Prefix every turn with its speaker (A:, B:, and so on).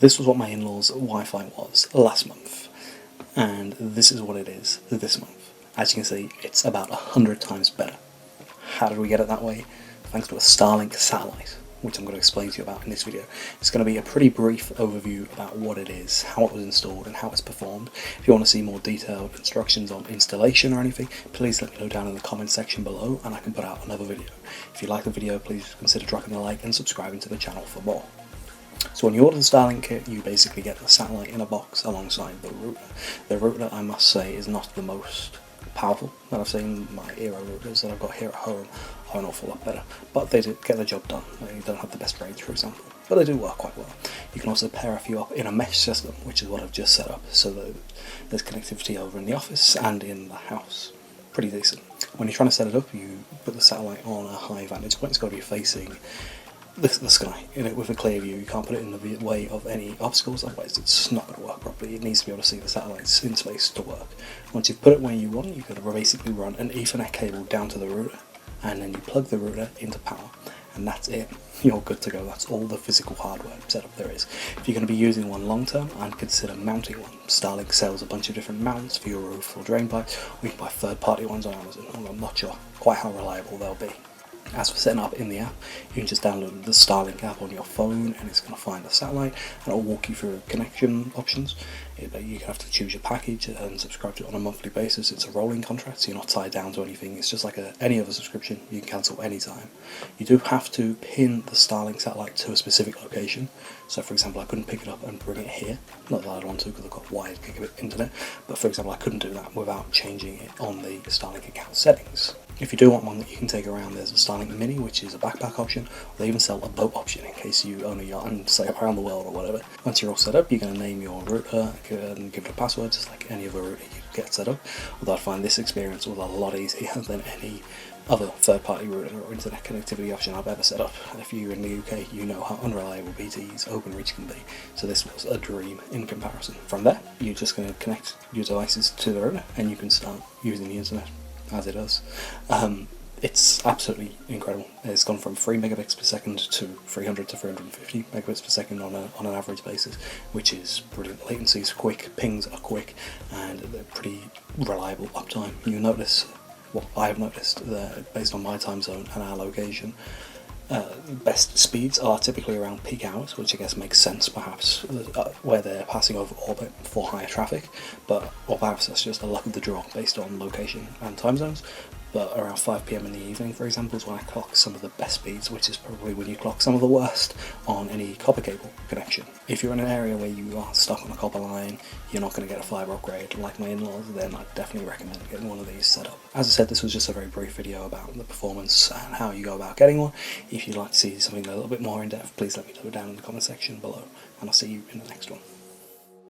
A: This was what my in-laws' Wi-Fi was last month, and this is what it is this month. As you can see, it's about 100 times better. How did we get it that way? Thanks to a Starlink satellite, which I'm going to explain to you about in this video. It's going to be a pretty brief overview about what it is, how it was installed, and how it's performed. If you want to see more detailed instructions on installation or anything, please let me know down in the comment section below, and I can put out another video. If you like the video, please consider dropping a like and subscribing to the channel for more. So when you order the Starlink kit, you basically get the satellite in a box alongside the router. The router, I must say, is not the most powerful that I've seen. My Eero routers that I've got here at home are an awful lot better, but they do get the job done. They don't have the best range, for example, but they do work quite well. You can also pair a few up in a mesh system, which is what I've just set up, so that there's connectivity over in the office and in the house. Pretty decent. When you're trying to set it up, you put the satellite on a high vantage point. It's got to be facing the sky, with a clear view. You can't put it in the way of any obstacles, otherwise it's not going to work properly. It needs to be able to see the satellites in space to work. Once you've put it where you want, you can basically run an Ethernet cable down to the router, and then you plug the router into power, and that's it. You're good to go. That's all the physical hardware setup there is. If you're going to be using one long term, I'd consider mounting one. Starlink sells a bunch of different mounts for your roof or drain pipe, or you can buy third party ones on Amazon. I'm not sure quite how reliable they'll be. As for setting up in the app, you can just download the Starlink app on your phone, and it's going to find the satellite, and it'll walk you through connection options. You have to choose your package and subscribe to it on a monthly basis. It's a rolling contract, so you're not tied down to anything. It's just like any other subscription. You can cancel anytime. You do have to pin the Starlink satellite to a specific location. So for example, I couldn't pick it up and bring it here. Not that I'd want to, because I've got wired gigabit internet, but for example, I couldn't do that without changing it on the Starlink account settings. If you do want one that you can take around, there's a Starlink Mini, which is a backpack option. They even sell a boat option in case you own a yacht and sail around the world or whatever. Once you're all set up, you're going to name your router and give it a password, just like any other router you get set up. Although I find this experience was a lot easier than any other third-party router or internet connectivity option I've ever set up. If you're in the UK, you know how unreliable BT's OpenReach can be, so this was a dream in comparison. From there, you're just going to connect your devices to the router, and you can start using the internet as it does. It's absolutely incredible. It's gone from 3 megabits per second to 300 to 350 megabits per second on an average basis, which is brilliant. Latency is quick, pings are quick, and they're pretty reliable uptime. You notice what I have noticed that based on my time zone and our location, best speeds are typically around peak hours, which I guess makes sense perhaps, where they're passing over orbit for higher traffic, or perhaps that's just a luck of the draw based on location and time zones. But around 5 PM in the evening, for example, is when I clock some of the best speeds, which is probably when you clock some of the worst on any copper cable connection. If you're in an area where you are stuck on a copper line, you're not going to get a fibre upgrade like my in-laws, then I'd definitely recommend getting one of these set up. As I said, this was just a very brief video about the performance and how you go about getting one. If you'd like to see something a little bit more in depth, please let me know down in the comment section below, and I'll see you in the next one.